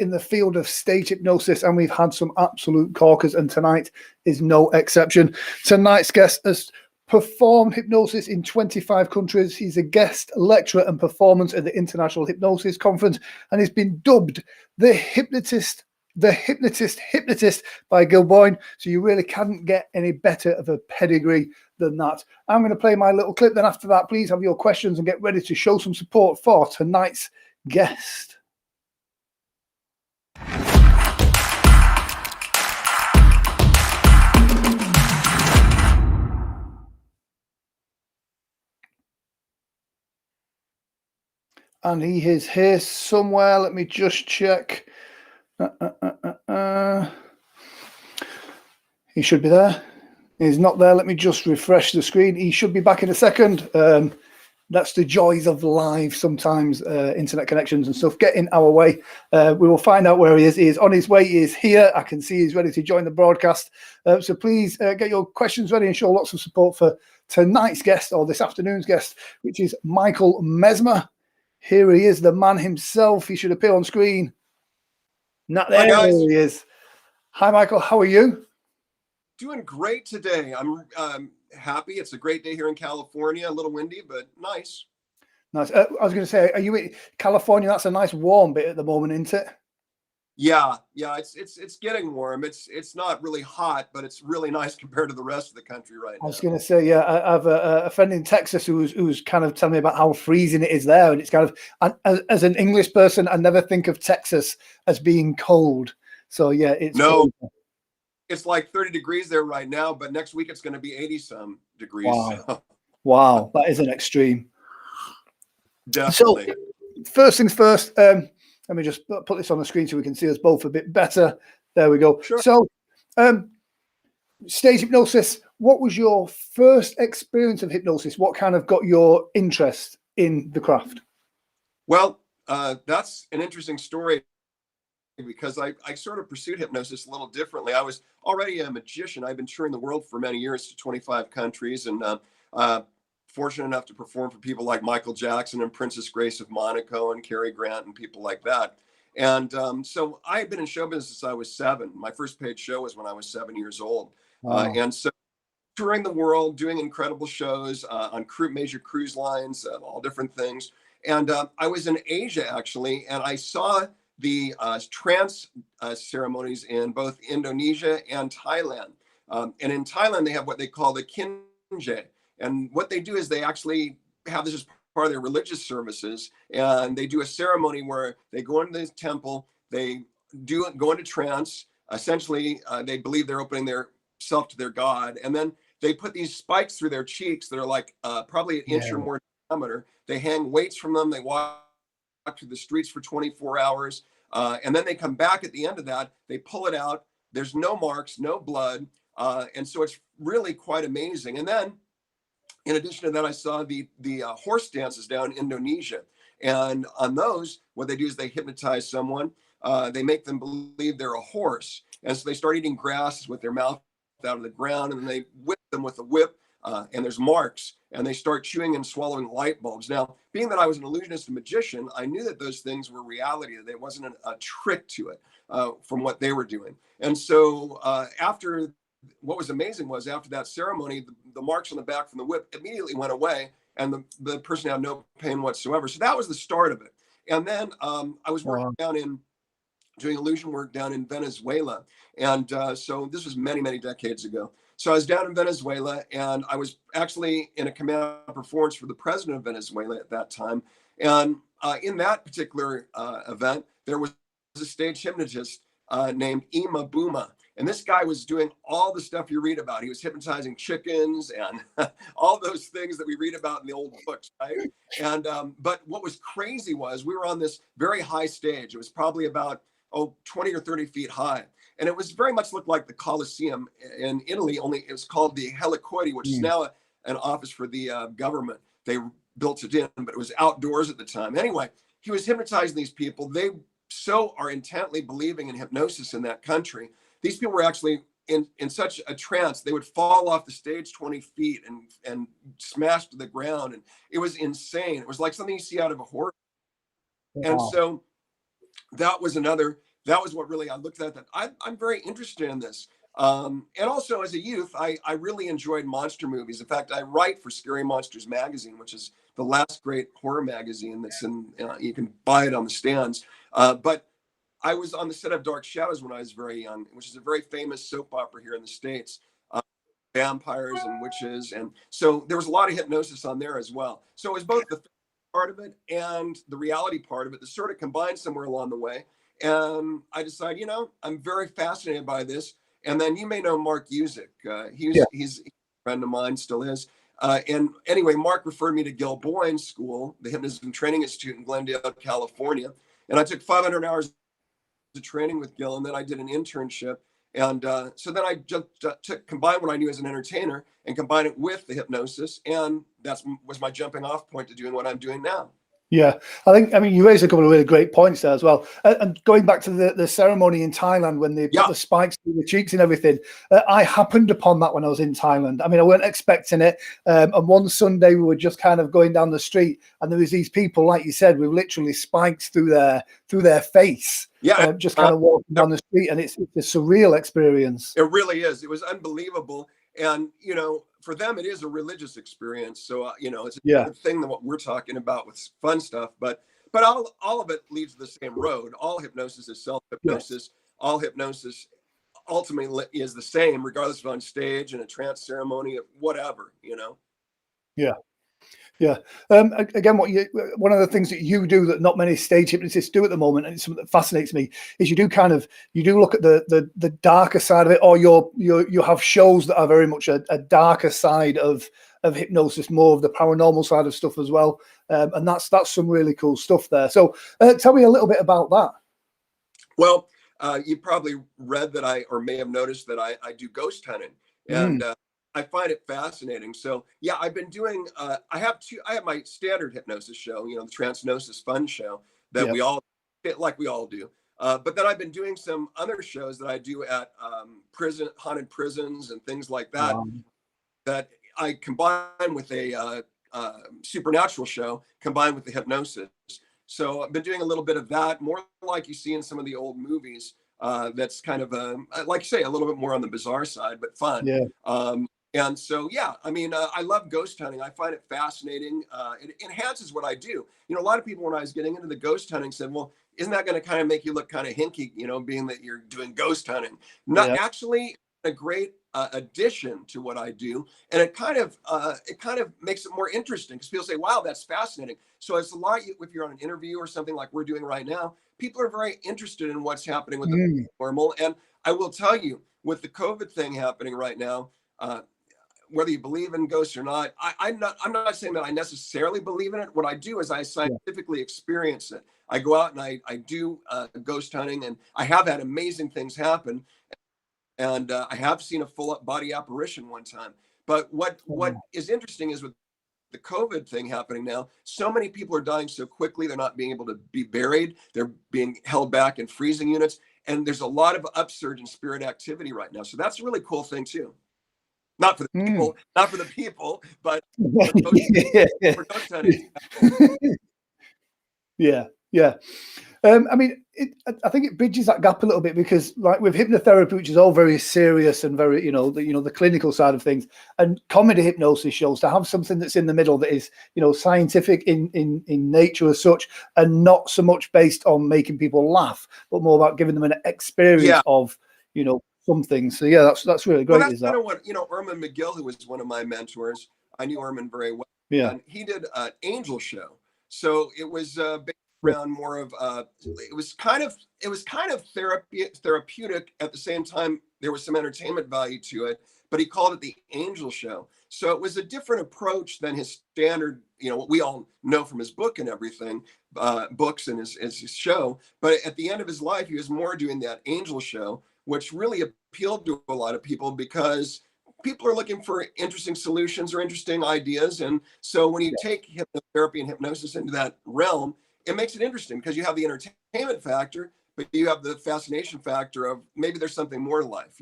in the field of stage hypnosis, and we've had some absolute corkers, and tonight is no exception. Tonight's guest has performed hypnosis in 25 countries. He's a guest lecturer and performance at the International Hypnosis Conference, and he's been dubbed the Hypnotist by Gil Boyne. So you really can't get any better of a pedigree than that. I'm going to play my little clip. Then after that, please have your questions and get ready to show some support for tonight's guest. And he is here somewhere. Let me just check. He should be there. He's not there. Let me just refresh the screen. He should be back in a second. That's the joys of live sometimes, internet connections and stuff get in our way. We will find out where he is. He is on his way. He is here. I can see he's ready to join the broadcast. So please get your questions ready and show lots of support for tonight's guest, or this afternoon's guest, which is Michael Mezmer. Here he is, the man himself. He should appear on screen. Not there. Hi, guys. There he is. Hi, Michael. How are you? Doing great today. I'm happy. It's a great day here in California. A little windy, but nice. Nice. I was going to say, are you in California? That's a nice warm bit at the moment, isn't it? Yeah. It's getting warm. It's not really hot, but it's really nice compared to the rest of the country right now. I was going to say, yeah, I have a friend in Texas who's kind of telling me about how freezing it is there, and it's kind of, as an English person, I never think of Texas as being cold. So yeah, it's no. Cold. It's like 30 degrees there right now, but next week it's going to be 80-some degrees. Wow. So. Wow, that is an extreme. Definitely. So, first things first, let me just put this on the screen so we can see us both a bit better. There we go. Sure. So, stage hypnosis, what was your first experience of hypnosis? What kind of got your interest in the craft? Well, that's an interesting story, because I sort of pursued hypnosis a little differently. I was already a magician. I've been touring the world for many years to 25 countries, and fortunate enough to perform for people like Michael Jackson and Princess Grace of Monaco and Cary Grant and people like that. And so I had been in show business since I was 7. My first paid show was when I was 7 years old. Wow. And so touring the world, doing incredible shows on major cruise lines, all different things. And I was in Asia, actually, and I saw the trance ceremonies in both Indonesia and Thailand. And in Thailand, they have what they call the kinje. And what they do is they actually have this as part of their religious services. And they do a ceremony where they go into the temple, they go into trance. Essentially, they believe they're opening their self to their God. And then they put these spikes through their cheeks that are like probably an inch or more diameter. They hang weights from them. They walk through the streets for 24 hours. And then they come back at the end of that, they pull it out. There's no marks, no blood. And so it's really quite amazing. And then in addition to that, I saw the horse dances down in Indonesia. And on those, what they do is they hypnotize someone. They make them believe they're a horse. And so they start eating grass with their mouth out of the ground, and then they whip them with a whip. And there's marks, and they start chewing and swallowing light bulbs. Now, being that I was an illusionist and magician, I knew that those things were reality, that there wasn't a trick to it from what they were doing. And so what was amazing was after that ceremony, the marks on the back from the whip immediately went away, and the person had no pain whatsoever. So that was the start of it. And then I was working doing illusion work down in Venezuela. And so this was many, many decades ago. So I was down in Venezuela, and I was actually in a command performance for the president of Venezuela at that time. And in that particular event, there was a stage hypnotist named Ima Buma. And this guy was doing all the stuff you read about. He was hypnotizing chickens and all those things that we read about in the old books, right? And but what was crazy was we were on this very high stage. It was probably about 20 or 30 feet high. And it was very much looked like the Colosseum in Italy, only it was called the Helicoide, which is now an office for the government. They built it in, but it was outdoors at the time. Anyway, he was hypnotizing these people. They so are intently believing in hypnosis in that country. These people were actually in such a trance, they would fall off the stage 20 feet and smash to the ground. And it was insane. It was like something you see out of a horror. Wow. And so that was another that was what really I looked at that. I'm very interested in this. And also as a youth, I really enjoyed monster movies. In fact, I write for Scary Monsters magazine, which is the last great horror magazine that's in, you can buy it on the stands. But I was on the set of Dark Shadows when I was very young, which is a very famous soap opera here in the States. Vampires and witches. And so there was a lot of hypnosis on there as well. So it was both the part of it and the reality part of it that sort of combined somewhere along the way. And I decided, I'm very fascinated by this. And then you may know Mark Usick. He's a friend of mine, still is. And anyway, Mark referred me to Gil Boyne School, the Hypnotism Training Institute in Glendale, California. And I took 500 hours of training with Gil, and then I did an internship. And so then I just combined what I knew as an entertainer and combined it with the hypnosis. And that was my jumping off point to doing what I'm doing now. Yeah, I mean, you raised a couple of really great points there as well. And going back to the ceremony in Thailand when they put the spikes through the cheeks and everything, I happened upon that when I was in Thailand. I mean, I weren't expecting it. And one Sunday we were just kind of going down the street, and there was these people, like you said, with literally spikes through their face. Yeah, just kind of walking down the street, and it's a surreal experience. It really is. It was unbelievable. And, for them, it is a religious experience. So, it's a different thing than what we're talking about with fun stuff. But all of it leads to the same road. All hypnosis is self-hypnosis. Yes. All hypnosis ultimately is the same, regardless of on stage, in a trance ceremony, whatever, Yeah. Yeah. Again, one of the things that you do that not many stage hypnotists do at the moment, and it's something that fascinates me, is you do look at the darker side of it, or you have shows that are very much a darker side of hypnosis, more of the paranormal side of stuff as well. And that's some really cool stuff there. So tell me a little bit about that. Well, you probably read that or may have noticed that I do ghost hunting, and I find it fascinating. So yeah, I've been doing, I have my standard hypnosis show, the Transnosis Fun show that we all do. But then I've been doing some other shows that I do at haunted prisons and things like that, that I combine with a supernatural show combined with the hypnosis. So I've been doing a little bit of that, more like you see in some of the old movies. That's kind of like you say, a little bit more on the bizarre side, but fun. Yeah. And so, yeah, I mean, I love ghost hunting. I find it fascinating. It enhances what I do. A lot of people, when I was getting into the ghost hunting, said, well, isn't that going to kind of make you look kind of hinky, being that you're doing ghost hunting? Not actually a great addition to what I do. And it kind of makes it more interesting because people say, wow, that's fascinating. So it's a lot, if you're on an interview or something like we're doing right now, people are very interested in what's happening with the normal. And I will tell you, with the COVID thing happening right now, whether you believe in ghosts or not, I'm not saying that I necessarily believe in it. What I do is I scientifically experience it. I go out and I do ghost hunting, and I have had amazing things happen. And I have seen a full body apparition one time. But what is interesting is with the COVID thing happening now, so many people are dying so quickly. They're not being able to be buried. They're being held back in freezing units. And there's a lot of upsurge in spirit activity right now. So that's a really cool thing too. Not for the people, but for ghost hunting. Yeah. I mean, I think it bridges that gap a little bit because, like with hypnotherapy, which is all very serious and very, the clinical side of things, and comedy hypnosis shows, to have something that's in the middle that is, scientific in nature as such, and not so much based on making people laugh, but more about giving them an experience of, something. So yeah, that's really great. Well, that's kind of what Erman McGill, who was one of my mentors. I knew Erman very well. Yeah, and he did an angel show. So it was based around more of it was kind of therapeutic at the same time. There was some entertainment value to it, but he called it the angel show. So it was a different approach than his standard, what we all know from his book and everything, books and his show. But at the end of his life, he was more doing that angel show, which really appealed to a lot of people because people are looking for interesting solutions or interesting ideas. And so when you take hypnotherapy and hypnosis into that realm, it makes it interesting because you have the entertainment factor, but you have the fascination factor of maybe there's something more to life,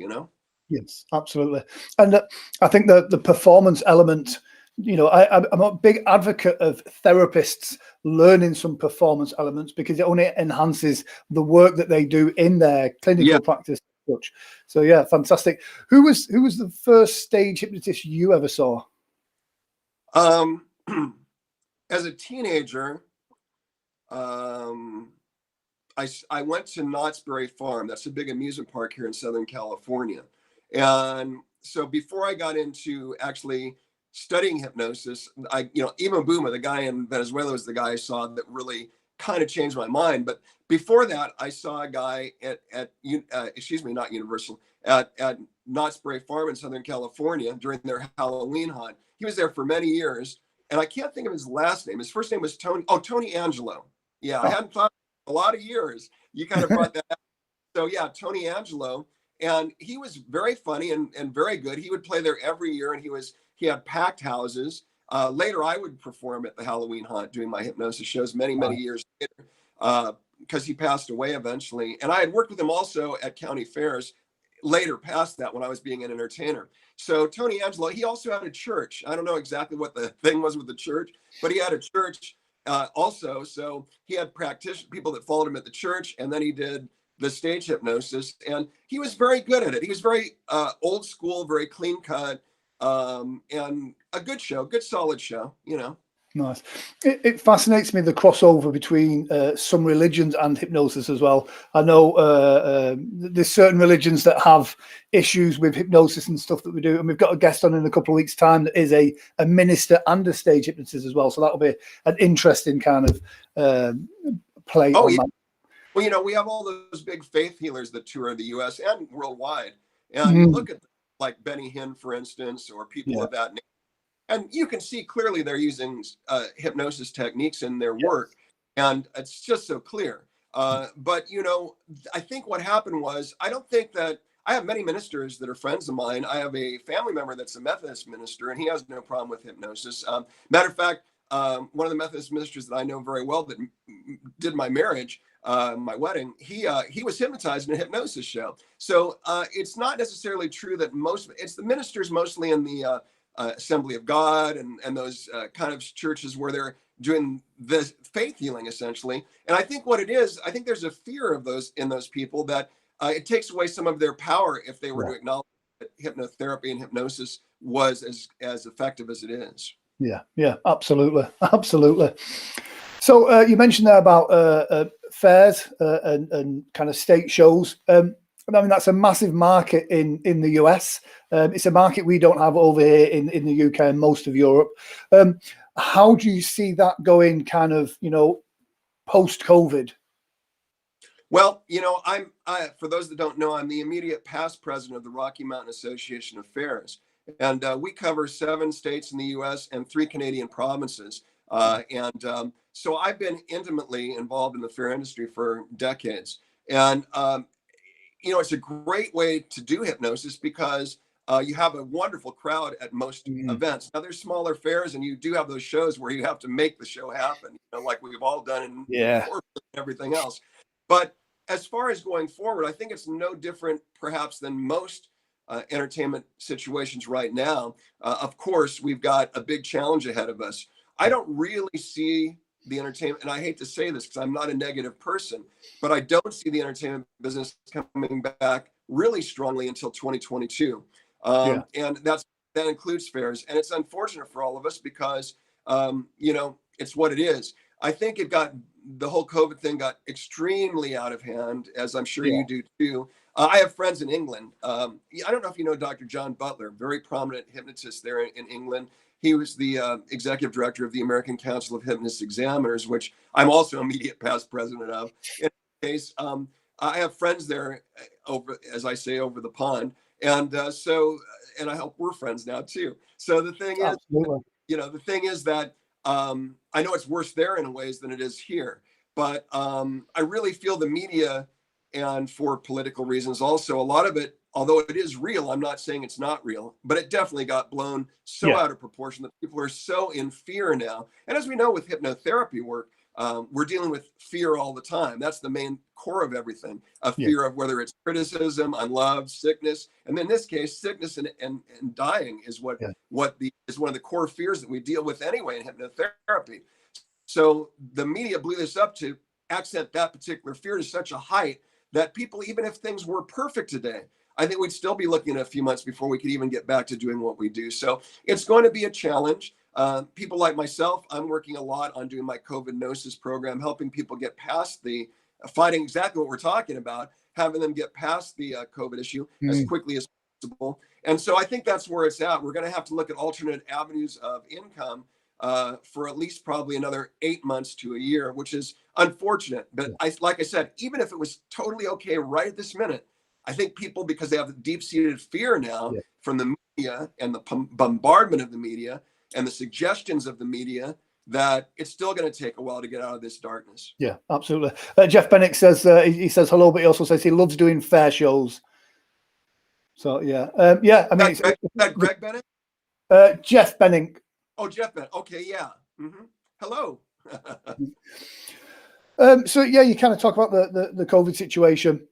Yes, absolutely. And I think the performance element I'm a big advocate of therapists learning some performance elements because it only enhances the work that they do in their clinical practice. So yeah, fantastic. Who was the first stage hypnotist you ever saw? As a teenager, um, I went to Knott's Berry Farm. That's a big amusement park here in Southern California. And so before I got into actually studying hypnosis, Ima Buma, the guy in Venezuela, was the guy I saw that really kind of changed my mind. But before that, I saw a guy not Universal, at Knott's Berry Farm in Southern California during their Halloween hunt. He was there for many years, and I can't think of his last name. His first name was Tony Angelo. Yeah, I hadn't thought a lot of years. You kind of brought that up. So yeah, Tony Angelo, and he was very funny and very good. He would play there every year, and he had packed houses. Later, I would perform at the Halloween hunt doing my hypnosis shows many years later, because he passed away eventually. And I had worked with him also at county fairs later past that when I was being an entertainer. So Tony Angelo, he also had a church. I don't know exactly what the thing was with the church, but he had a church also. So he had people that followed him at the church, and then he did the stage hypnosis, and he was very good at it. He was very old school, very clean cut, and a good solid show, Nice. It fascinates me, the crossover between some religions and hypnosis as well. I know there's certain religions that have issues with hypnosis and stuff that we do, and we've got a guest on in a couple of weeks' time that is a minister and a stage hypnotist as well. So that'll be an interesting kind of play on that. Well, we have all those big faith healers that tour the U.S. and worldwide, and you look at like Benny Hinn, for instance, or people of that nature. And you can see clearly they're using hypnosis techniques in their work, and it's just so clear. But I think what happened was, I don't think that I have many ministers that are friends of mine. I have a family member that's a Methodist minister, and he has no problem with hypnosis. Matter of fact, one of the Methodist ministers that I know very well that did my marriage, my wedding, he was hypnotized in a hypnosis show. So it's not necessarily true that it's the ministers mostly in the Assembly of God and those kind of churches where they're doing the faith healing essentially. And I think what it is, I think there's a fear of those people that it takes away some of their power if they were to acknowledge that hypnotherapy and hypnosis was as effective as it is. Yeah, absolutely. So you mentioned there about fairs and kind of state shows. I mean, that's a massive market in the US. It's a market we don't have over here in the UK and most of Europe. How do you see that going kind of, post-COVID? Well, for those that don't know, I'm the immediate past president of the Rocky Mountain Association of Fairs. And we cover 7 states in the US and 3 Canadian provinces. So I've been intimately involved in the fair industry for decades. And it's a great way to do hypnosis because you have a wonderful crowd at most events. Now, there's smaller fairs, and you do have those shows where you have to make the show happen, like we've all done in everything else. But as far as going forward, I think it's no different, perhaps, than most entertainment situations right now. Of course, we've got a big challenge ahead of us. I don't really see the entertainment, and I hate to say this because I'm not a negative person, but I don't see the entertainment business coming back really strongly until 2022. And that includes fairs. And it's unfortunate for all of us because, it's what it is. I think the whole COVID thing got extremely out of hand, as I'm sure you do too. I have friends in England. I don't know if you know Dr. John Butler, very prominent hypnotist there in England. He was the executive director of the American Council of Hypnotist Examiners, which I'm also immediate past president of. In any case, I have friends there over the pond. And and I hope we're friends now too. So the thing is, that I know it's worse there in ways than it is here. But I really feel the media, and for political reasons also, a lot of it, although it is real, I'm not saying it's not real, but it definitely got blown out of proportion that people are so in fear now. And as we know with hypnotherapy work, we're dealing with fear all the time. That's the main core of everything. A Yeah. fear of whether it's criticism, unloved, sickness, and in this case, sickness and dying is what is one of the core fears that we deal with anyway in hypnotherapy. So the media blew this up to accent that particular fear to such a height that people, even if things were perfect today, I think we'd still be looking at a few months before we could even get back to doing what we do. So it's going to be a challenge. People like myself, I'm working a lot on doing my Hypnosis program, helping people get past finding exactly what we're talking about, having them get past the COVID issue as quickly as possible. And so I think that's where it's at. We're going to have to look at alternate avenues of income for at least probably another 8 months to a year, which is unfortunate. But like I said, even if it was totally okay right at this minute, I think people, because they have the deep-seated fear now from the media and the bombardment of the media and the suggestions of the media, that it's still going to take a while to get out of this darkness. Yeah, absolutely. Jeff Bennick says, he says hello, but he also says he loves doing fair shows. So, yeah. I mean, Is that Greg Bennett? Jeff Bennick. Oh, Jeff Bennett. Okay, yeah. Hello. So, yeah, you kind of talk about the COVID situation.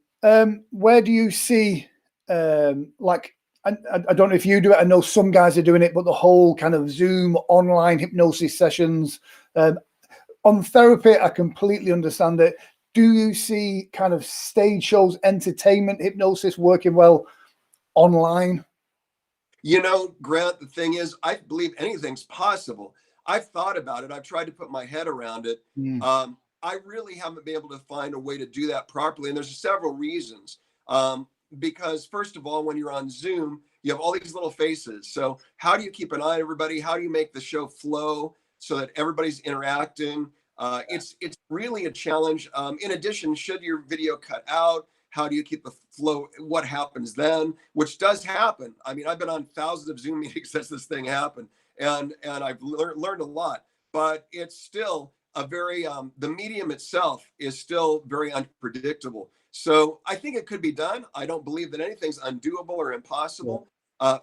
Where do you see, like, I don't know if you do it. I know some guys are doing it, but the whole kind of Zoom online hypnosis sessions. On therapy, I completely understand it. Do you see kind of stage shows, entertainment hypnosis working well online? You know, Grant, the thing is, I believe anything's possible. I've thought about it. I've tried to put my head around it. I really haven't been able to find a way to do that properly. And there's several reasons. Because first of all, when you're on Zoom, you have all these little faces. So how do you keep an eye on everybody? How do you make the show flow so that everybody's interacting? It's really a challenge. In addition, should your video cut out? How do you keep the flow? What happens then? Which does happen. I mean, I've been on thousands of Zoom meetings since this thing happened, and I've learned a lot. But it's still a very the medium itself is still very unpredictable. So I think it could be done. I don't believe that anything's undoable or impossible.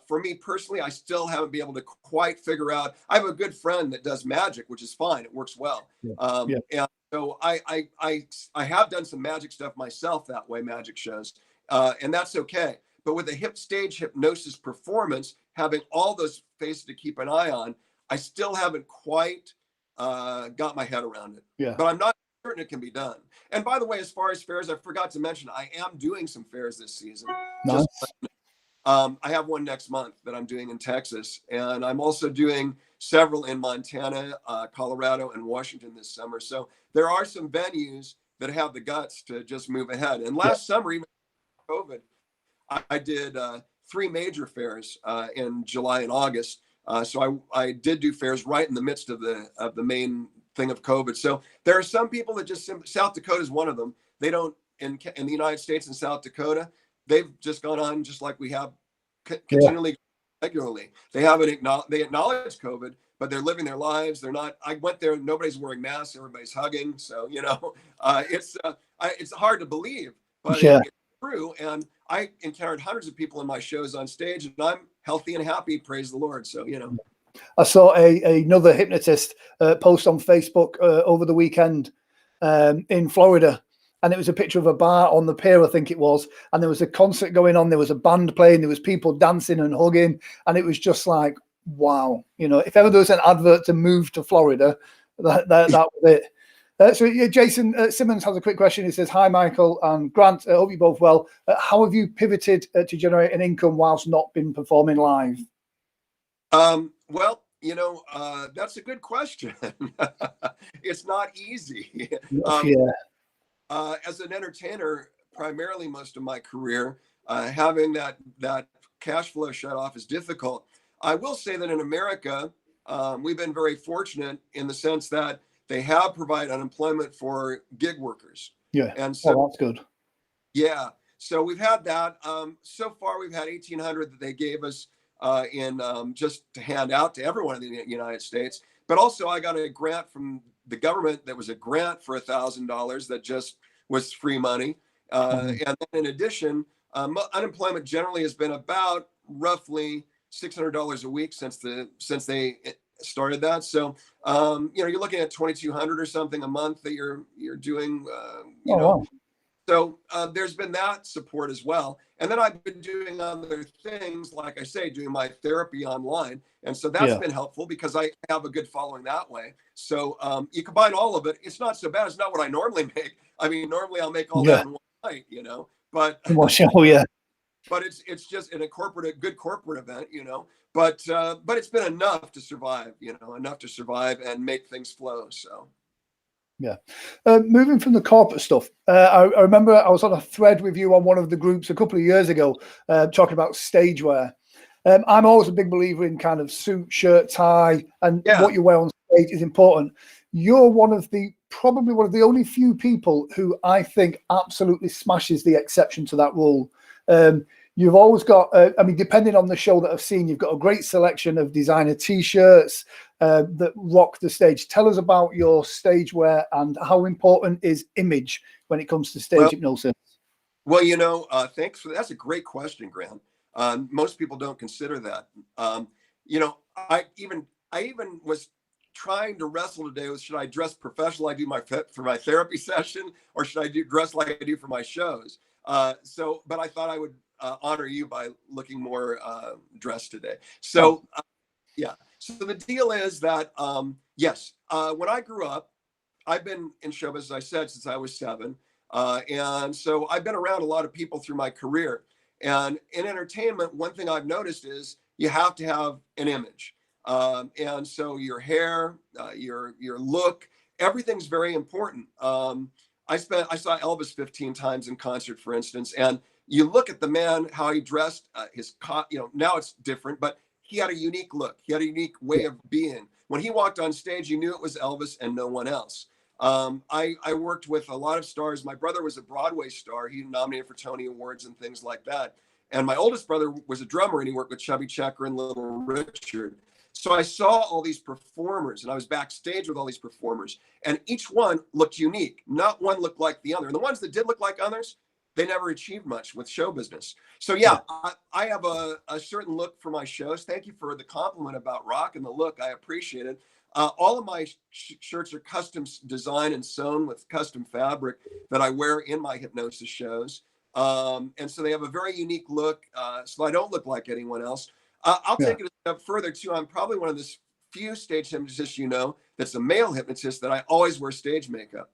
For me personally, I still haven't been able to quite figure out. I have a good friend that does magic, which is fine. It works well. And so I have done some magic stuff myself that way, magic shows, and that's okay. But with a stage hypnosis performance, having all those faces to keep an eye on, I still haven't quite got my head around it. But I'm not certain it can be done. And by the way, as far as fairs, I forgot to mention, I am doing some fairs this season. Nice. I have one next month that I'm doing in Texas, and I'm also doing several in Montana, Colorado, and Washington this summer. So there are some venues that have the guts to just move ahead. And last summer, even COVID, I did 3 major fairs in July and August. So I did do fairs right in the midst of the main thing of COVID. So there are some people that just, South Dakota is one of them. They don't, in the United States and South Dakota, they've just gone on just like we have continually, regularly. They acknowledge COVID, but they're living their lives. They're not. I went there, nobody's wearing masks, everybody's hugging. So it's hard to believe, but it's true. And I encountered hundreds of people in my shows on stage, and I'm healthy and happy. Praise the Lord. So I saw another hypnotist post on Facebook over the weekend in Florida. And it was a picture of a bar on the pier, I think it was. And there was a concert going on. There was a band playing. There was people dancing and hugging. And it was just like, wow. If ever there was an advert to move to Florida, that was it. So Jason Simmons has a quick question. He says, hi, Michael and Grant. I hope you're both well. How have you pivoted to generate an income whilst not been performing live? Well, that's a good question. It's not easy. As an entertainer, primarily most of my career, having that cash flow shut off is difficult. I will say that in America, we've been very fortunate in the sense that they have provided unemployment for gig workers. And so that's good. So we've had that. So far, we've had $1,800 that they gave us in just to hand out to everyone in the United States. But also, I got a grant from the government that was a grant for $1,000 that just was free money. And then in addition, unemployment generally has been about roughly $600 a week since they started that. So, you know, you're looking at 2,200 or something a month that you're doing, you Oh, know. wow. So there's been that support as well. And then I've been doing other things, like I say, doing my therapy online. And so that's Yeah. been helpful because I have a good following that way. So you combine all of it. It's not so bad. It's not what I normally make. I mean, normally I'll make all Yeah. that in one night, you know, but Well, oh, yeah. but it's just in a good corporate event, you know, but it's been enough to survive, you know, enough to survive and make things flow. So. Yeah. Moving from the corporate stuff, I remember I was on a thread with you on one of the groups a couple of years ago, talking about stage wear. I'm always a big believer in kind of suit, shirt, tie, and Yeah. what you wear on stage is important. You're probably one of the only few people who I think absolutely smashes the exception to that rule. You've always got, I mean, depending on the show that I've seen, you've got a great selection of designer T-shirts that rock the stage. Tell us about your stage wear and how important is image when it comes to stage hypnosis? Well, you know, thanks for that. That's a great question, Graham. Most people don't consider that. You know, I even was trying to wrestle today with, should I dress professional I do for my therapy session, or should I dress like I do for my shows? But I thought I would honor you by looking more dressed today. So yeah. So the deal is that yes, when I grew up, I've been in showbiz, as I said, since I was 7. And so I've been around a lot of people through my career. And in entertainment, one thing I've noticed is you have to have an image. And so your hair, your look, everything's very important. I saw Elvis 15 times in concert, for instance, and you look at the man, how he dressed, you know, now it's different, but he had a unique look. He had a unique way of being. When he walked on stage, you knew it was Elvis and no one else. I worked with a lot of stars. My brother was a Broadway star. He nominated for Tony Awards and things like that. And my oldest brother was a drummer, and he worked with Chubby Checker and Little Richard. So I saw all these performers, and I was backstage with all these performers, and each one looked unique. Not one looked like the other. And the ones that did look like others, they never achieved much with show business. So yeah, I have a certain look for my shows. Thank you for the compliment about rock and the look. I appreciate it. All of my shirts are custom designed and sewn with custom fabric that I wear in my hypnosis shows. And so they have a very unique look, so I don't look like anyone else. I'll take it a step further too. I'm probably one of the few stage hypnotists, you know, that's a male hypnotist that I always wear stage makeup.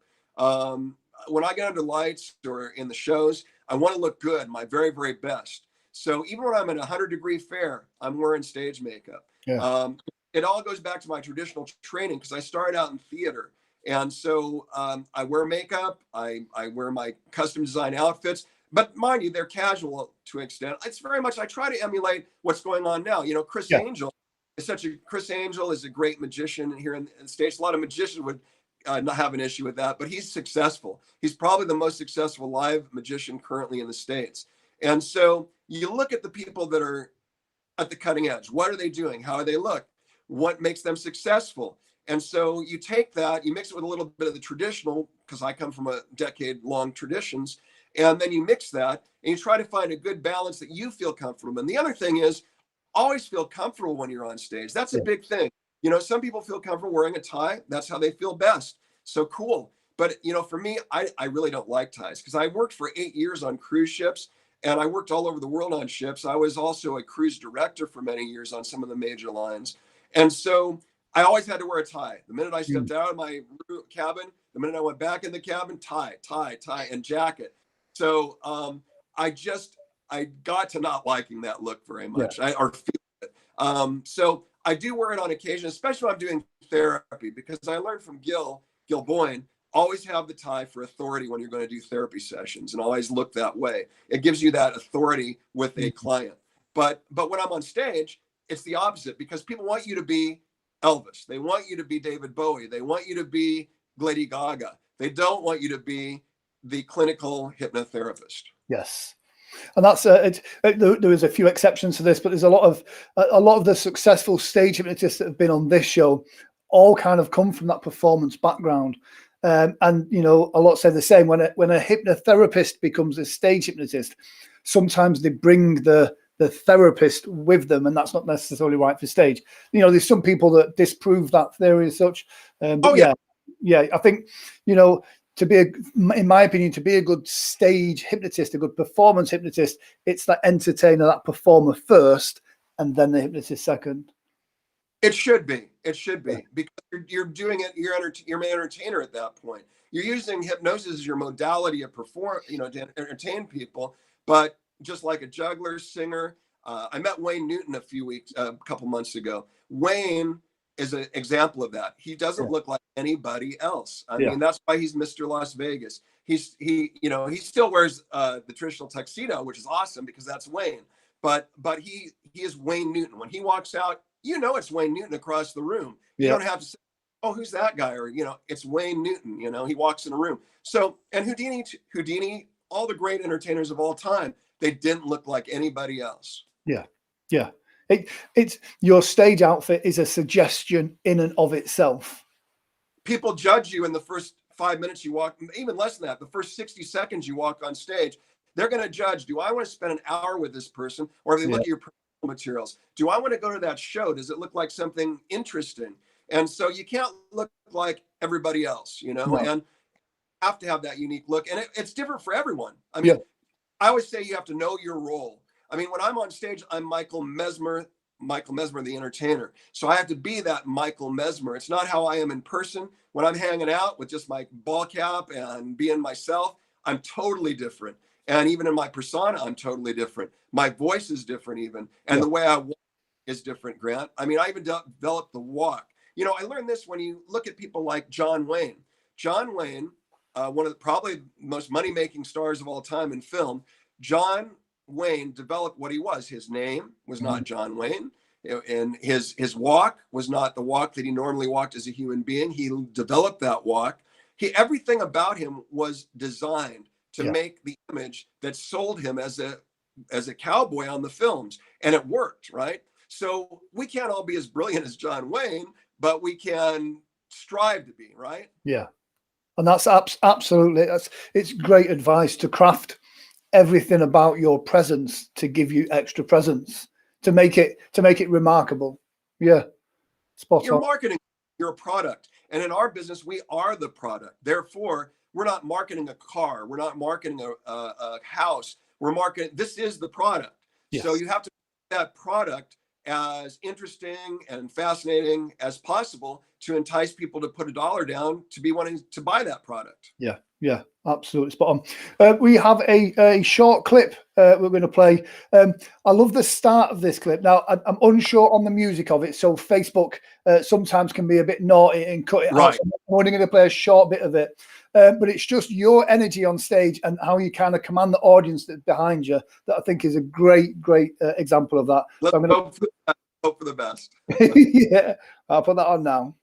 When I get under lights or in the shows, I want to look good, my very, very best. So even when I'm in 100-degree fair, I'm wearing stage makeup. Yeah. It all goes back to my traditional training because I started out in theater. And so I wear makeup, I wear my custom design outfits, but mind you, they're casual to an extent. It's very much, I try to emulate what's going on now. You know, Chris Angel is a great magician here in the States. A lot of magicians would not have an issue with that, but he's successful. He's probably the most successful live magician currently in the States. And so you look at the people that are at the cutting edge. What are they doing? How do they look? What makes them successful? And so you take that, you mix it with a little bit of the traditional, because I come from a decade-long traditions, and then you mix that and you try to find a good balance that you feel comfortable. And the other thing is, always feel comfortable when you're on stage. That's a big thing. You know, some people feel comfortable wearing a tie. That's how they feel best. So cool. But, you know, for me, I really don't like ties because I worked for 8 years on cruise ships and I worked all over the world on ships. I was also a cruise director for many years on some of the major lines. And so I always had to wear a tie. The minute I stepped out of my cabin, the minute I went back in the cabin, tie, and jacket. So I got to not liking that look very much. Or feel it. So I do wear it on occasion, especially when I'm doing therapy, because I learned from Gil Boyne, always have the tie for authority when you're going to do therapy sessions and always look that way. It gives you that authority with a client. But when I'm on stage, it's the opposite because people want you to be Elvis. They want you to be David Bowie. They want you to be Lady Gaga. They don't want you to be the clinical hypnotherapist. Yes. And that's there is a few exceptions to this, but there's a lot of the successful stage hypnotists that have been on this show all kind of come from that performance background. And you know, a lot say the same when a hypnotherapist becomes a stage hypnotist. Sometimes they bring the the therapist with them, and that's not necessarily right for stage. You know, there's some people that disprove that theory as such. But yeah, I think, you know, in my opinion, to be a good stage hypnotist, a good performance hypnotist, it's that entertainer, that performer first, and then the hypnotist second. It should be. It should be, because you're doing it. You're an entertainer at that point. You're using hypnosis as your modality of perform, you know, to entertain people. But just like a juggler, singer, I met Wayne Newton a couple months ago. Wayne is an example of that. He doesn't look like anybody else. I mean, that's why he's Mr. Las Vegas. He still wears the traditional tuxedo, which is awesome because that's Wayne. But he is Wayne Newton. When he walks out, you know it's Wayne Newton across the room. You don't have to say, oh, who's that guy? Or, you know, it's Wayne Newton. You know, he walks in a room. So, and Houdini, all the great entertainers of all time, they didn't look like anybody else. Yeah. It's your stage outfit is a suggestion in and of itself. People judge you in the first 5 minutes you walk, even less than that, the first 60 seconds you walk on stage. They're going to judge, do I want to spend an hour with this person? Or if they look at your materials, do I want to go to that show? Does it look like something interesting? And so you can't look like everybody else, you know, and have to have that unique look. And it's different for everyone. I mean, I always say you have to know your role. I mean, when I'm on stage, I'm Michael Mezmer, the entertainer. So I have to be that Michael Mezmer. It's not how I am in person. When I'm hanging out with just my ball cap and being myself, I'm totally different. And even in my persona, I'm totally different. My voice is different even. And the way I walk is different, Grant. I mean, I even developed the walk. You know, I learned this when you look at people like John Wayne. John Wayne, one of the probably most money-making stars of all time in film. John Wayne developed what he was. His name was not John Wayne. And his walk was not the walk that he normally walked as a human being. He developed that walk. Everything about him was designed to make the image that sold him as a cowboy on the films. And it worked, right? So we can't all be as brilliant as John Wayne, but we can strive to be, right? Yeah. And that's absolutely, it's great advice to craft everything about your presence to give you extra presence, to make it remarkable. Yeah. Spot on. You're marketing your product. And in our business, we are the product. Therefore, we're not marketing a car. We're not marketing a house. We're marketing, this is the product. Yes. So you have to make that product as interesting and fascinating as possible to entice people to put $1 down to be wanting to buy that product. Yeah, absolutely spot on. We have a short clip we're going to play. I love the start of this clip. Now, I'm unsure on the music of it, so Facebook sometimes can be a bit naughty and cut it out. So I'm only going to play a short bit of it. But it's just your energy on stage and how you kind of command the audience that's behind you that I think is a great example of that. Let's hope for the best. Yeah, I'll put that on now.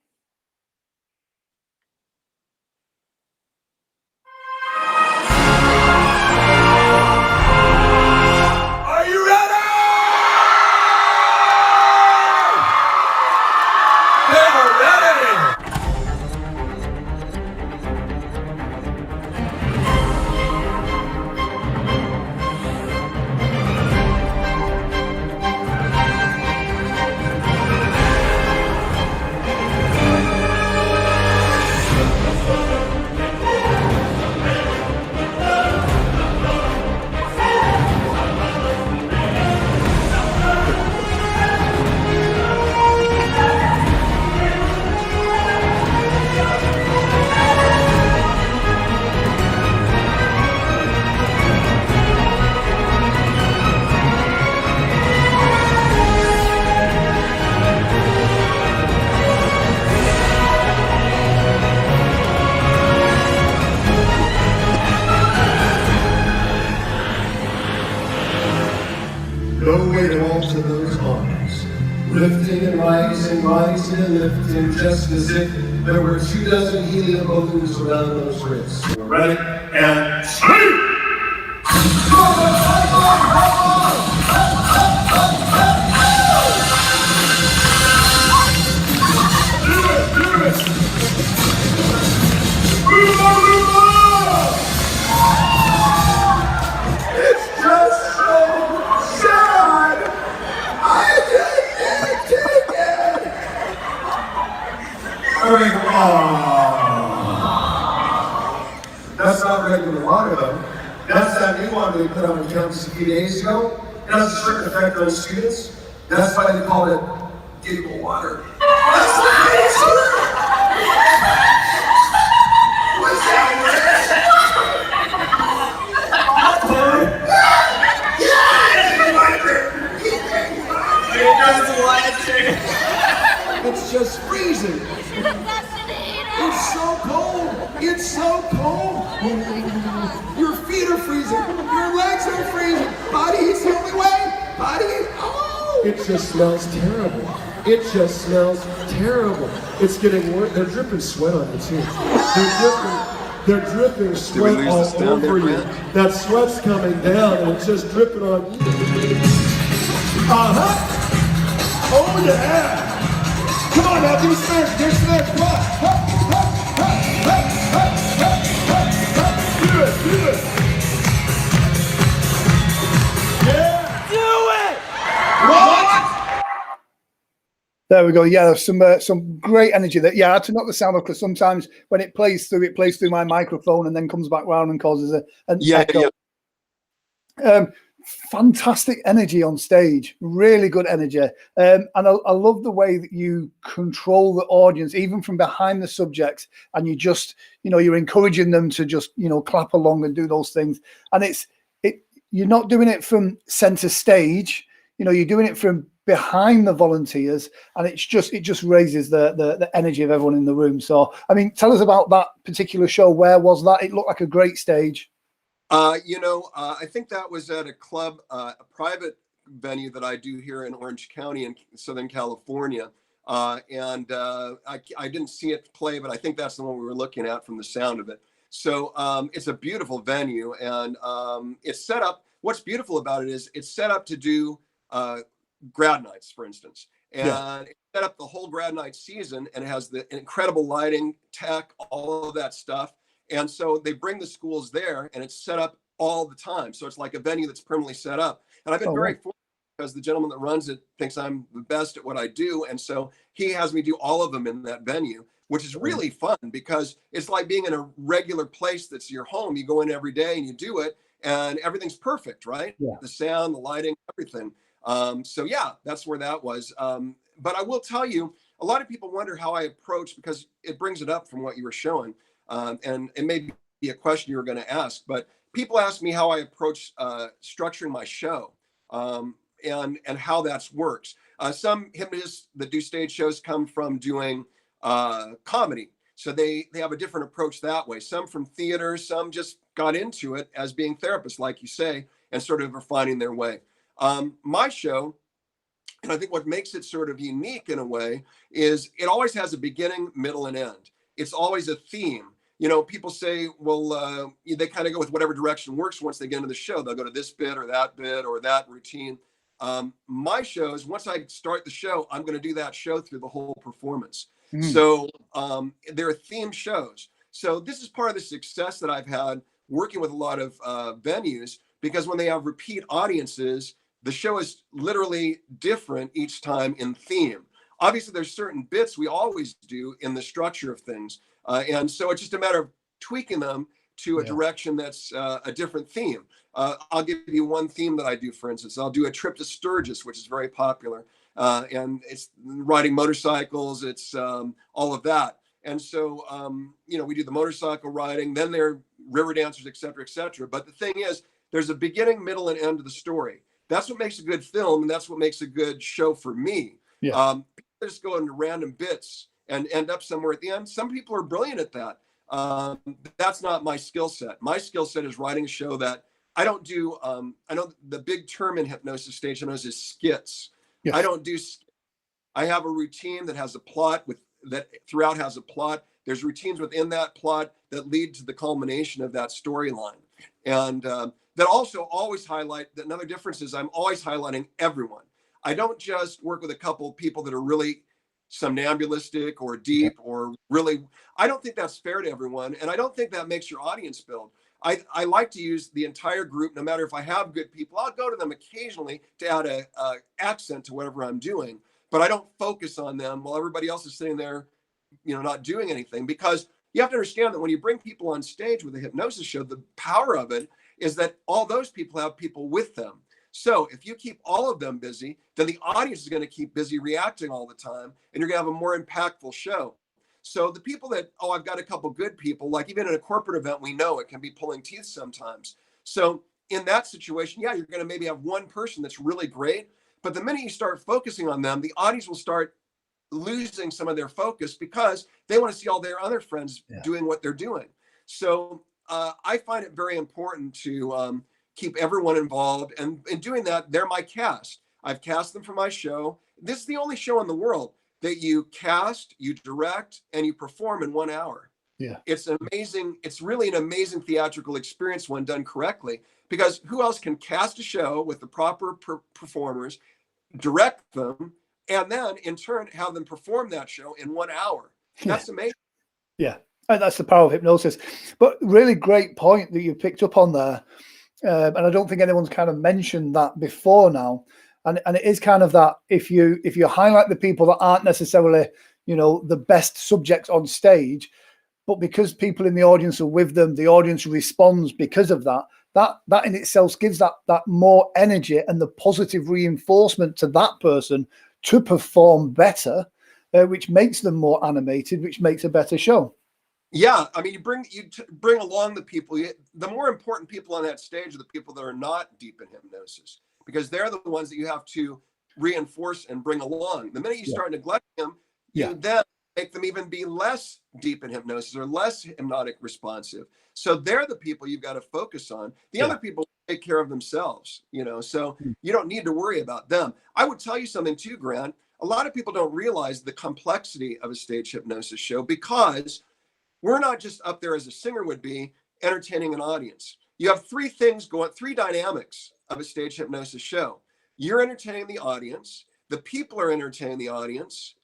No way to alter those arms. Lifting and rising and lifting, just as if there were 24 helium balloons around those wrists. Ready? And sleep! It's just so sad! announced a few days ago. It has a certain effect on students. That's why they call it giggle water. That's the greatest word! What's that word? It's just freezing. It's so cold. It's so cold. Your feet are freezing. Your legs are freezing. Body heat's the only way. Body heat. Oh! It just smells terrible. It just smells terrible. It's getting worse. They're dripping sweat on you too. They're dripping sweat all over you. That sweat's coming down and it's just dripping on you. Oh yeah! Come on now, do smash, do smash, come on! Do it, do it! Yeah! Do it! What? There we go. Yeah, there's some great energy there. Yeah, I had to knock the sound off because sometimes when it plays through my microphone and then comes back round and causes an echo. Yeah. Fantastic energy on stage, really good energy. And I love the way that you control the audience, even from behind the subjects, and you just, you're encouraging them to just, clap along and do those things. And you're not doing it from center stage, you're doing it from behind the volunteers, and it just raises the energy of everyone in the room. So, I mean, tell us about that particular show. Where was that? It looked like a great stage. I think that was at a club, a private venue that I do here in Orange County in Southern California. I didn't see it play, but I think that's the one we were looking at from the sound of it. So it's a beautiful venue, and it's set up. What's beautiful about it is it's set up to do grad nights, for instance. And it set up the whole grad night season, and it has the incredible lighting, tech, all of that stuff. And so they bring the schools there, and it's set up all the time. So it's like a venue that's permanently set up. And I've been very fortunate because the gentleman that runs it thinks I'm the best at what I do. And so he has me do all of them in that venue, which is really fun because it's like being in a regular place that's your home. You go in every day and you do it, and everything's perfect, right? Yeah. The sound, the lighting, everything. So yeah, that's where that was. But I will tell you, a lot of people wonder how I approach, because it brings it up from what you were showing. And it may be a question you were going to ask, but people ask me how I approach structuring my show and how that works. Some hypnotists that do stage shows come from doing comedy, so they have a different approach that way. Some from theater, some just got into it as being therapists, like you say, and sort of are finding their way. My show, and I think what makes it sort of unique in a way, is it always has a beginning, middle, and end. It's always a theme. People say, well, they kind of go with whatever direction works once they get into the show. They'll go to this bit or that routine. My shows, once I start the show, I'm going to do that show through the whole performance. So they're theme shows. So this is part of the success that I've had working with a lot of venues, because when they have repeat audiences, the show is literally different each time in theme. Obviously, there's certain bits we always do in the structure of things. And so it's just a matter of tweaking them to a direction that's a different theme. I'll give you one theme that I do, for instance. I'll do a trip to Sturgis, which is very popular. And it's riding motorcycles. It's all of that. And so, we do the motorcycle riding, then there are river dancers, et cetera, et cetera. But the thing is, there's a beginning, middle, and end of the story. That's what makes a good film, and that's what makes a good show for me. People just go into random bits and end up somewhere at the end. Some people are brilliant at that. That's not my skill set. My skill set is writing a show that I don't do. I know the big term in hypnosis, stage hypnosis, is skits. Yes. I don't do. I have a routine that has a plot that throughout has a plot. There's routines within that plot that lead to the culmination of that storyline. And that also always highlight that another difference is I'm always highlighting everyone. I don't just work with a couple of people that are really somnambulistic or deep or really, I don't think that's fair to everyone. And I don't think that makes your audience build. I like to use the entire group, no matter if I have good people. I'll go to them occasionally to add a accent to whatever I'm doing, but I don't focus on them while everybody else is sitting there, not doing anything. Because you have to understand that when you bring people on stage with a hypnosis show, the power of it is that all those people have people with them. So if you keep all of them busy, then the audience is going to keep busy reacting all the time, and you're going to have a more impactful show. So the people that, oh, I've got a couple good people, like even in a corporate event, we know it can be pulling teeth sometimes. So in that situation, yeah, you're going to maybe have one person that's really great, but the minute you start focusing on them, the audience will start losing some of their focus because they want to see all their other friends doing what they're doing. So I find it very important to keep everyone involved. And in doing that, they're my cast. I've cast them for my show. This is the only show in the world that you cast, you direct, and you perform in 1 hour. Yeah. It's amazing. It's really an amazing theatrical experience when done correctly, because who else can cast a show with the proper performers, direct them, and then in turn have them perform that show in 1 hour? That's amazing. Yeah. And that's the power of hypnosis. But really great point that you picked up on there. And I don't think anyone's kind of mentioned that before now. And it is kind of that if you highlight the people that aren't necessarily, the best subjects on stage, but because people in the audience are with them, the audience responds because of that. That in itself gives that more energy and the positive reinforcement to that person to perform better, which makes them more animated, which makes a better show. Yeah, I mean, you bring along the people. The more important people on that stage are the people that are not deep in hypnosis, because they're the ones that you have to reinforce and bring along. The minute you start neglecting them, you then make them even be less deep in hypnosis or less hypnotic responsive. So they're the people you've got to focus on. The other people take care of themselves, so you don't need to worry about them. I would tell you something too, Grant. A lot of people don't realize the complexity of a stage hypnosis show, because we're not just up there as a singer would be, entertaining an audience. You have three dynamics of a stage hypnosis show. You're entertaining the audience. The people are entertaining the audience.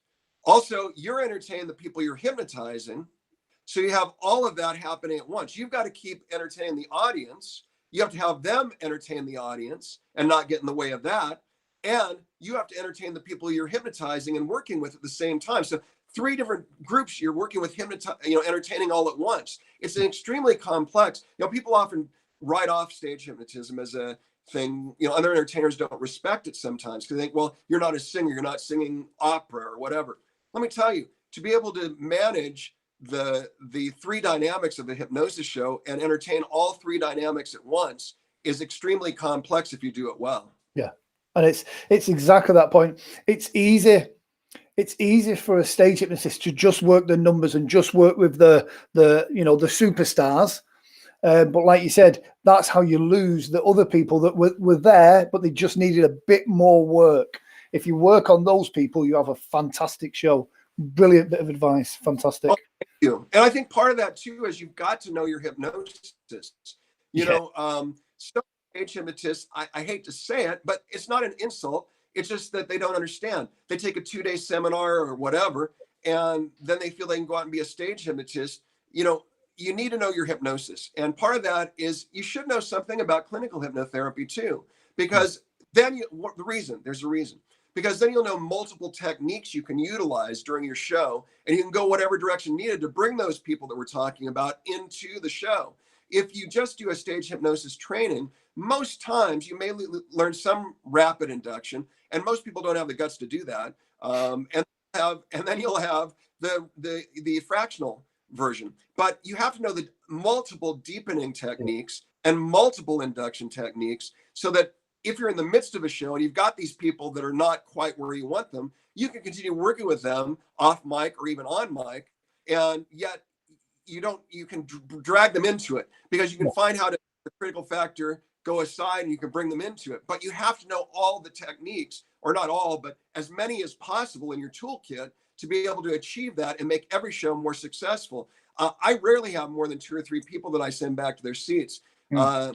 Also, you're entertaining the people you're hypnotizing. So you have all of that happening at once. You've got to keep entertaining the audience. You have to have them entertain the audience and not get in the way of that. And you have to entertain the people you're hypnotizing and working with at the same time. So 3 different groups you're working with, entertaining all at once. It's an extremely complex. People often write off stage hypnotism as a thing. Other entertainers don't respect it sometimes because they think, well, you're not a singer, you're not singing opera or whatever. Let me tell you, to be able to manage the 3 dynamics of the hypnosis show and entertain all 3 dynamics at once is extremely complex if you do it well. Yeah, and it's exactly that point. It's easy for a stage hypnotist to just work the numbers and just work with the superstars. But like you said, that's how you lose the other people that were there, but they just needed a bit more work. If you work on those people, you have a fantastic show. Brilliant bit of advice. Fantastic. Oh, thank you. And I think part of that too is you've got to know your hypnotists. Some stage hypnotists, I hate to say it, but it's not an insult. It's just that they don't understand. They take a 2-day seminar or whatever, and then they feel they can go out and be a stage hypnotist. You need to know your hypnosis. And part of that is you should know something about clinical hypnotherapy too, because then there's a reason. Because then you'll know multiple techniques you can utilize during your show, and you can go whatever direction needed to bring those people that we're talking about into the show. If you just do a stage hypnosis training, most times you may learn some rapid induction, and most people don't have the guts to do that. And then you'll have the fractional version. But you have to know the multiple deepening techniques and multiple induction techniques, so that if you're in the midst of a show and you've got these people that are not quite where you want them, you can continue working with them off mic or even on mic, and yet you can drag them into it, because you can find how to the critical factor go aside and you can bring them into it. But you have to know all the techniques, or not all, but as many as possible in your toolkit to be able to achieve that and make every show more successful. I rarely have more than 2 or 3 people that I send back to their seats. I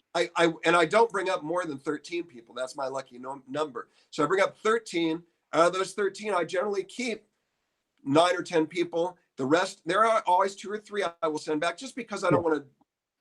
don't bring up more than 13 people. That's my lucky number. So I bring up 13. Out of those 13, I generally keep 9 or 10 people. The rest, there are always 2 or 3 I will send back, just because I don't want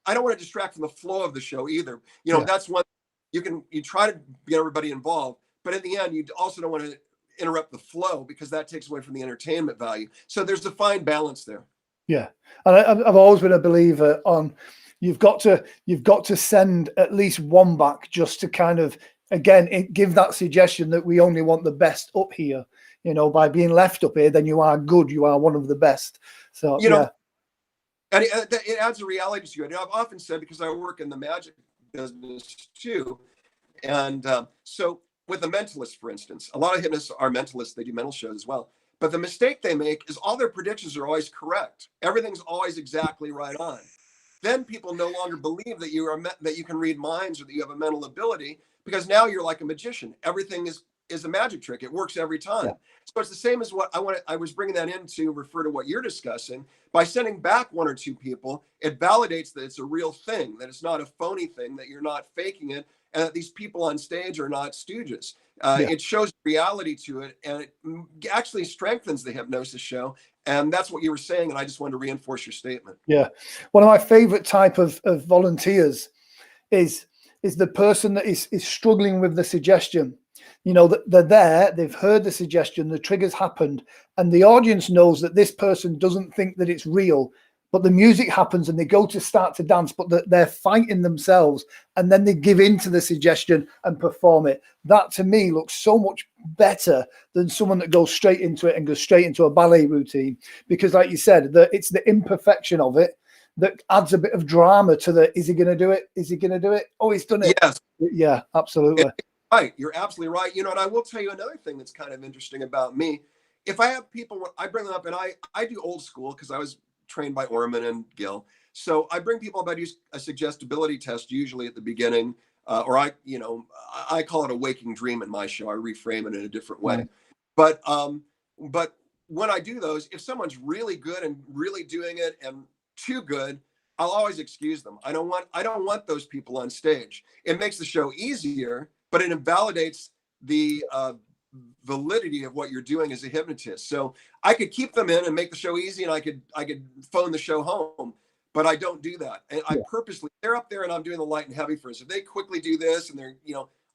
to distract from the flow of the show either. That's one, you try to get everybody involved, but in the end, you also don't want to interrupt the flow, because that takes away from the entertainment value. So there's a fine balance there. Yeah. And I've always been a believer on you've got to send at least one back just to kind of, again, give that suggestion that we only want the best up here. You know, by being left up here, then you are good. You are one of the best. So, you know, and it adds a reality to it. I've often said, because I work in the magic business too, and so with the mentalists, for instance, a lot of hypnotists are mentalists. They do mental shows as well. But the mistake they make is all their predictions are always correct. Everything's always exactly right on. Then people no longer believe that that you can read minds or that you have a mental ability, because now you're like a magician. Everything is a magic trick. It works every time. Yeah. So it's the same as what I was bringing that in to refer to what you're discussing. By sending back one or two people, it validates that it's a real thing, that it's not a phony thing, that you're not faking it, and that these people on stage are not stooges. It shows reality to it, and it actually strengthens the hypnosis show. And that's what you were saying, and I just wanted to reinforce your statement. Yeah. One of my favorite type of volunteers is the person that is struggling with the suggestion. You know, that they're there, they've heard the suggestion, the trigger's happened, and the audience knows that this person doesn't think that it's real, but the music happens and they go to start to dance, but they're fighting themselves, and then they give in to the suggestion and perform it. That to me looks so much better than someone that goes straight into it and goes straight into a ballet routine, because like you said, it's the imperfection of it that adds a bit of drama to the, is he going to do it? Is he going to do it? Oh, he's done it. Yes. Yeah, absolutely. Right. You're absolutely right. You know, and I will tell you another thing that's kind of interesting about me. If I have people, I bring them up, and I do old school because I was trained by Orman and Gil. So I bring people up, I do a suggestibility test usually at the beginning, or I call it a waking dream in my show. I reframe it in a different way. But when I do those, if someone's really good and really doing it and too good, I'll always excuse them. I don't want those people on stage. It makes the show easier, but it invalidates the validity of what you're doing as a hypnotist. So I could keep them in and make the show easy, and I could phone the show home, but I don't do that. And I purposely, they're up there and I'm doing the light and heavy first. If they quickly do this and they're,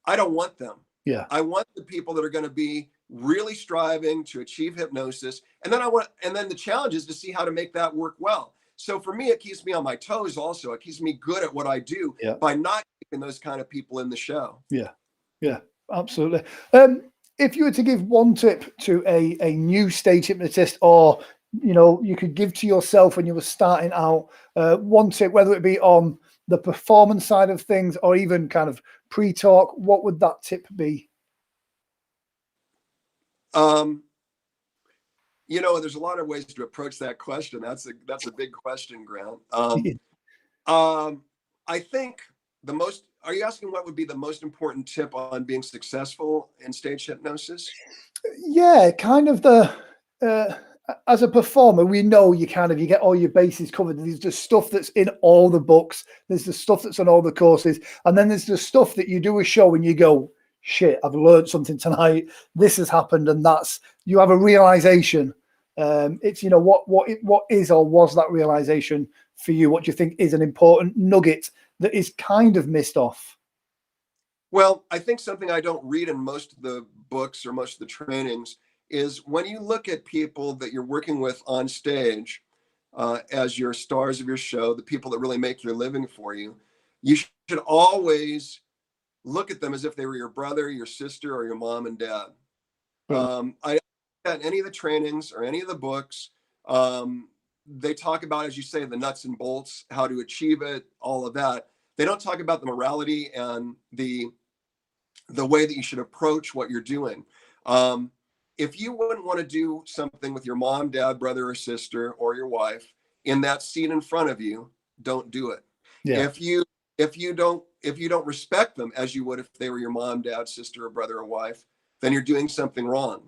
I don't want them. Yeah. I want the people that are going to be really striving to achieve hypnosis. And then the challenge is to see how to make that work well. So for me, it keeps me on my toes also. It keeps me good at what I do by not keeping those kind of people in the show. Yeah. Yeah, absolutely. If you were to give one tip to a new stage hypnotist, or, you could give to yourself when you were starting out, one tip, whether it be on the performance side of things or even kind of pre-talk, what would that tip be? There's a lot of ways to approach that question. That's a big question, Grant. I think are you asking what would be the most important tip on being successful in stage hypnosis? Yeah, kind of as a performer, we know you get all your bases covered. There's the stuff that's in all the books. There's the stuff that's on all the courses. And then there's the stuff that you do a show and you go, shit, I've learned something tonight. This has happened. And you have a realization. It's, what is or was that realization for you? What do you think is an important nugget that is kind of missed off? Well, I think something I don't read in most of the books or most of the trainings is when you look at people that you're working with on stage as your stars of your show, the people that really make your living for you, you should always look at them as if they were your brother, your sister, or your mom and dad. I at any of the trainings or any of the books, they talk about, as you say, the nuts and bolts, how to achieve it, all of that. They don't talk about the morality and the way that you should approach what you're doing. If you wouldn't want to do something with your mom, dad, brother, or sister, or your wife in that seat in front of you, don't do it. Yeah. If you don't respect them as you would if they were your mom, dad, sister, or brother, or wife, then you're doing something wrong.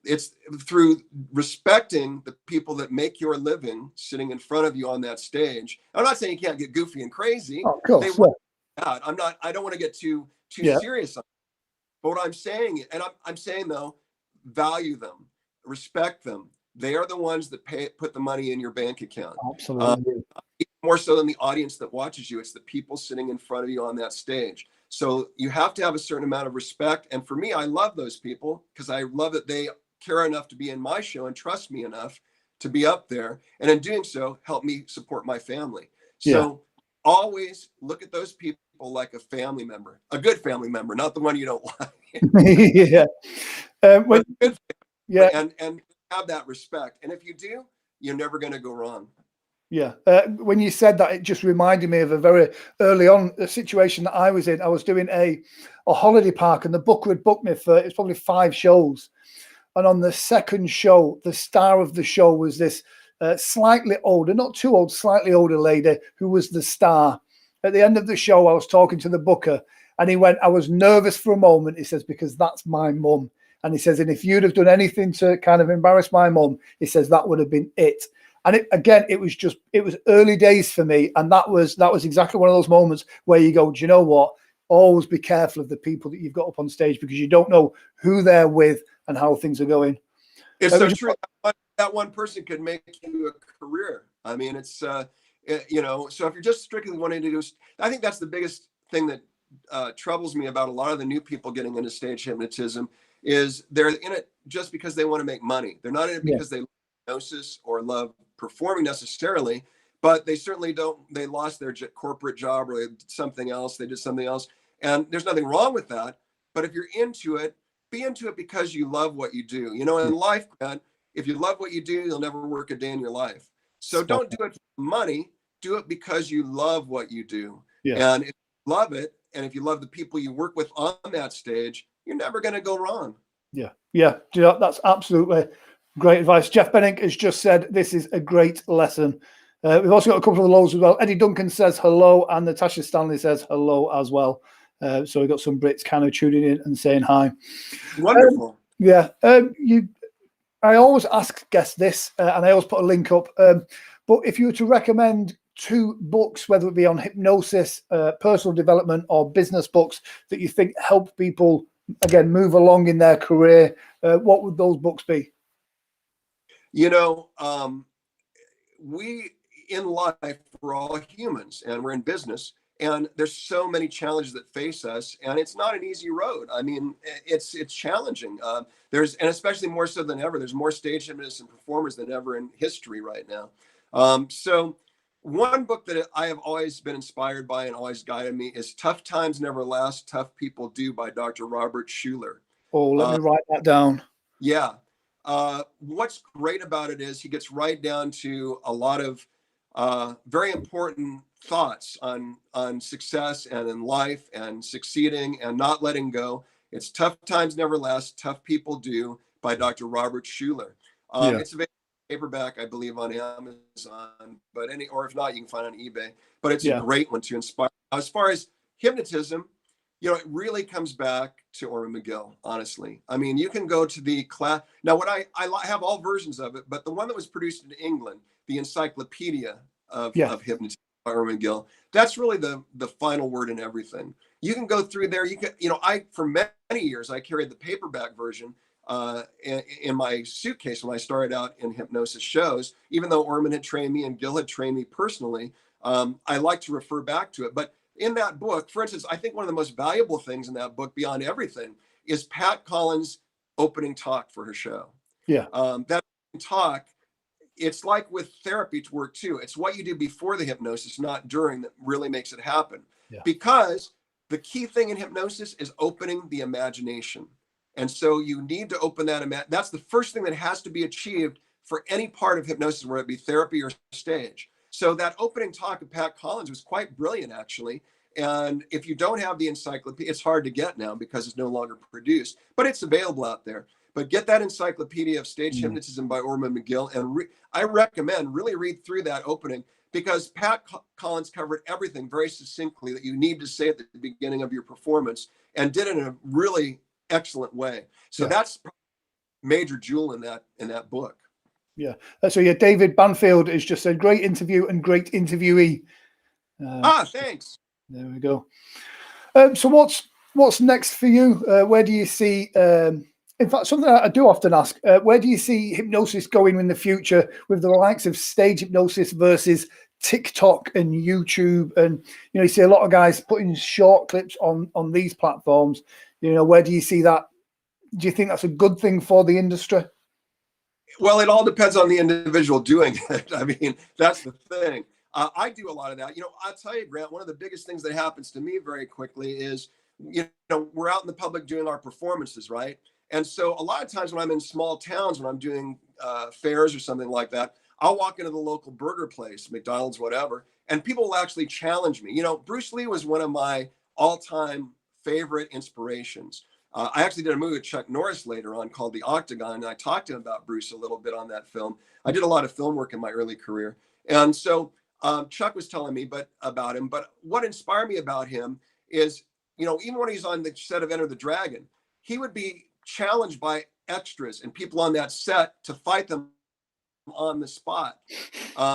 It's through respecting the people that make your living sitting in front of you on that stage. I'm not saying you can't get goofy and crazy. Oh, of course, I don't want to get too serious on it. But what I'm saying, and I'm saying though, value them, respect them. They are the ones that put the money in your bank account. Absolutely. More so than the audience that watches you. It's the people sitting in front of you on that stage. So you have to have a certain amount of respect. And for me, I love those people because I love that they care enough to be in my show and trust me enough to be up there. And in doing so, help me support my family. So always look at those people like a family member, a good family member, not the one you don't like. Yeah. Yeah. And have that respect. And if you do, you're never going to go wrong. Yeah. When you said that, it just reminded me of a very early on a situation that I was in. I was doing a holiday park, and the booker had booked me for, it's probably 5 shows. And on the second show, the star of the show was this slightly older, not too old, slightly older lady who was the star. At the end of the show, I was talking to the booker, and he went, I was nervous for a moment. He says, because that's my mum. And he says, and if you'd have done anything to kind of embarrass my mum, he says, that would have been it. And it was early days for me. And that was exactly one of those moments where you go, do you know what? Always be careful of the people that you've got up on stage, because you don't know who they're with and how things are going. It's so true. That one person could make you a career. I mean, it's, you know, so if you're just strictly wanting to do, I think that's the biggest thing that troubles me about a lot of the new people getting into stage hypnotism is they're in it just because they want to make money. They're not in it because they love hypnosis or love performing necessarily, but they certainly don't, they lost their corporate job or they did something else. They did something else. And there's nothing wrong with that. But if you're into it, be into it because you love what you do. You know, in life, Grant, if you love what you do, you'll never work a day in your life. So don't do it for money. Do it because you love what you do. Yeah. And if you love it, and if you love the people you work with on that stage, you're never going to go wrong. Yeah. Yeah. That's absolutely great advice. Jeff Bennick has just said, this is a great lesson. We've also got a couple of hellos as well. Eddie Duncan says hello, and Natasha Stanley says hello as well. So we've got some Brits kind of tuning in and saying hi. Wonderful. I always ask guests this, and I always put a link up. But if you were to recommend 2 books, whether it be on hypnosis, personal development, or business books that you think help people, again, move along in their career, what would those books be? You know, we in life, we're all humans and we're in business, and there's so many challenges that face us, and it's not an easy road. I mean, it's challenging. And especially more so than ever, there's more stage hypnotists and performers than ever in history right now. So one book that I have always been inspired by and always guided me is Tough Times Never Last, Tough People Do by Dr. Robert Schuller. Oh, let me write that down. Yeah. What's great about it is he gets right down to a lot of very important thoughts on success and in life and succeeding and not letting go. It's Tough Times Never Last, Tough People Do by Dr. Robert Schuller. It's available paperback, I believe, on Amazon, but or if not, you can find it on eBay. But it's a great one to inspire. As far as hypnotism, you know, it really comes back to Orman McGill, honestly. I mean, you can go to the class. Now, what I have all versions of it, but the one that was produced in England, the Encyclopedia of Hypnotism by Orman McGill, that's really the final word in everything. You can go through there. You can, you know, for many years, I carried the paperback version in my suitcase when I started out in hypnosis shows. Even though Orman had trained me and Gil had trained me personally, I like to refer back to it. But in that book, for instance, I think one of the most valuable things in that book, beyond everything, is Pat Collins' opening talk for her show. Yeah. That talk, it's like with therapy to work too. It's what you do before the hypnosis, not during, that really makes it happen. Yeah. Because the key thing in hypnosis is opening the imagination. And so you need to open that. That's the first thing that has to be achieved for any part of hypnosis, whether it be therapy or stage. So that opening talk of Pat Collins was quite brilliant, actually. And if you don't have the encyclopedia, it's hard to get now because it's no longer produced, but it's available out there. But get that Encyclopedia of Stage Hypnotism by Orman McGill. And I recommend really read through that opening, because Pat Collins covered everything very succinctly that you need to say at the beginning of your performance, and did it in a really excellent way. So that's a major jewel in that book. Yeah. So David Banfield has just said, great interview and great interviewee. Thanks. There we go. So what's next for you? Where do you see, in fact, something I do often ask, where do you see hypnosis going in the future with the likes of stage hypnosis versus TikTok and YouTube? And, you know, you see a lot of guys putting short clips on these platforms. You know, where do you see that? Do you think that's a good thing for the industry? Well, it all depends on the individual doing it. I mean, that's the thing. I do a lot of that. I'll tell you, Grant, one of the biggest things that happens to me very quickly is, we're out in the public doing our performances, right? And so a lot of times when I'm in small towns, when I'm doing fairs or something like that, I'll walk into the local burger place, McDonald's, whatever, and people will actually challenge me. Bruce Lee was one of my all-time favorite inspirations. I actually did a movie with Chuck Norris later on called The Octagon, and I talked to him about Bruce a little bit on that film. I did a lot of film work in my early career. And so Chuck was telling me about him, but what inspired me about him is, even when he's on the set of Enter the Dragon, he would be challenged by extras and people on that set to fight them on the spot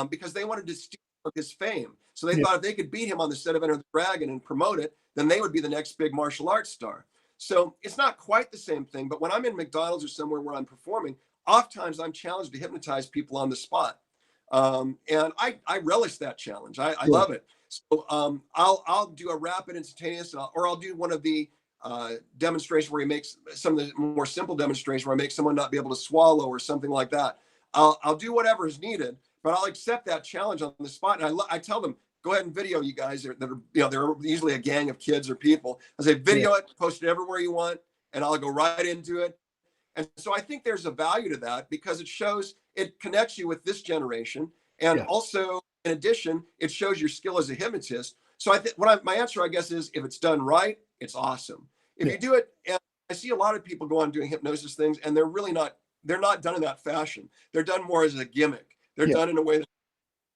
because they wanted to steal his fame. So they thought if they could beat him on the set of Enter the Dragon and promote it, then they would be the next big martial arts star. So it's not quite the same thing, but when I'm in McDonald's or somewhere where I'm performing, oftentimes I'm challenged to hypnotize people on the spot. And I relish that challenge. I love it. So I'll do a rapid instantaneous, or I'll do one of the demonstrations where he makes some of the more simple demonstrations where I make someone not be able to swallow or something like that. I'll do whatever is needed, but I'll accept that challenge on the spot. And I tell them, go ahead and video you guys that are, they're usually a gang of kids or people. I say, video it, post it everywhere you want, and I'll go right into it. And so I think there's a value to that because it connects you with this generation. And also, in addition, it shows your skill as a hypnotist. So I think my answer, I guess, is if it's done right, it's awesome. If you do it, and I see a lot of people go on doing hypnosis things, and they're not done in that fashion. They're done more as a gimmick. They're done in a way that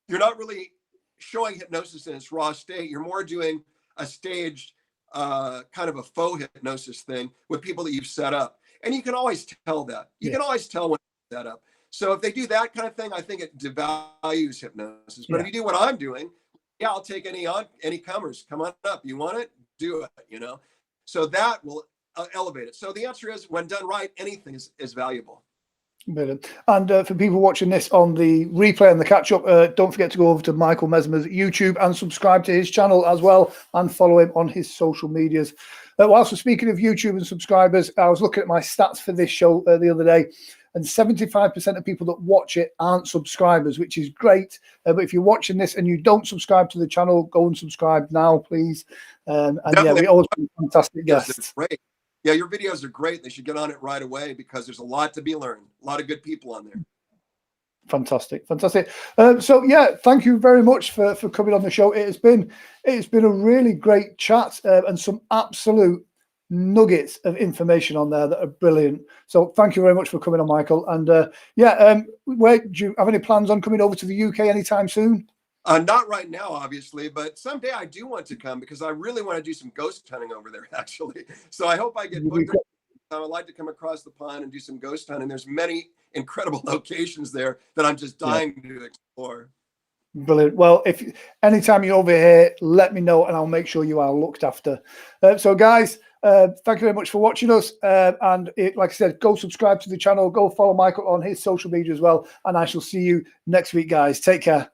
you're not really showing hypnosis in its raw state. You're more doing a staged kind of a faux hypnosis thing with people that you've set up. And you can always tell that. You can always tell when it's set up. So if they do that kind of thing, I think it devalues hypnosis. But if you do what I'm doing, I'll take any comers. Come on up. You want it? Do it, So that will elevate it. So the answer is, when done right, anything is valuable. Brilliant. And for people watching this on the replay and the catch-up, don't forget to go over to Michael Mezmer's YouTube and subscribe to his channel as well, and follow him on his social medias. Whilst we're speaking of YouTube and subscribers, I was looking at my stats for this show the other day, and 75% of people that watch it aren't subscribers, which is great. But if you're watching this and you don't subscribe to the channel, go and subscribe now, please. And we always have fantastic guests. Great. Yeah, your videos are great. They should get on it right away because there's a lot to be learned. A lot of good people on there. Fantastic. So yeah, thank you very much for coming on the show. It's been a really great chat and some absolute nuggets of information on there that are brilliant. So thank you very much for coming on, Michael. And where do you have any plans on coming over to the UK anytime soon? Not right now, obviously, but someday I do want to come because I really want to do some ghost hunting over there, actually. So I hope I get booked. I would like to come across the pond and do some ghost hunting. There's many incredible locations there that I'm just dying to explore. Brilliant. Well, if anytime you're over here, let me know and I'll make sure you are looked after. So guys, thank you very much for watching us. Like I said, go subscribe to the channel, go follow Michael on his social media as well. And I shall see you next week, guys. Take care.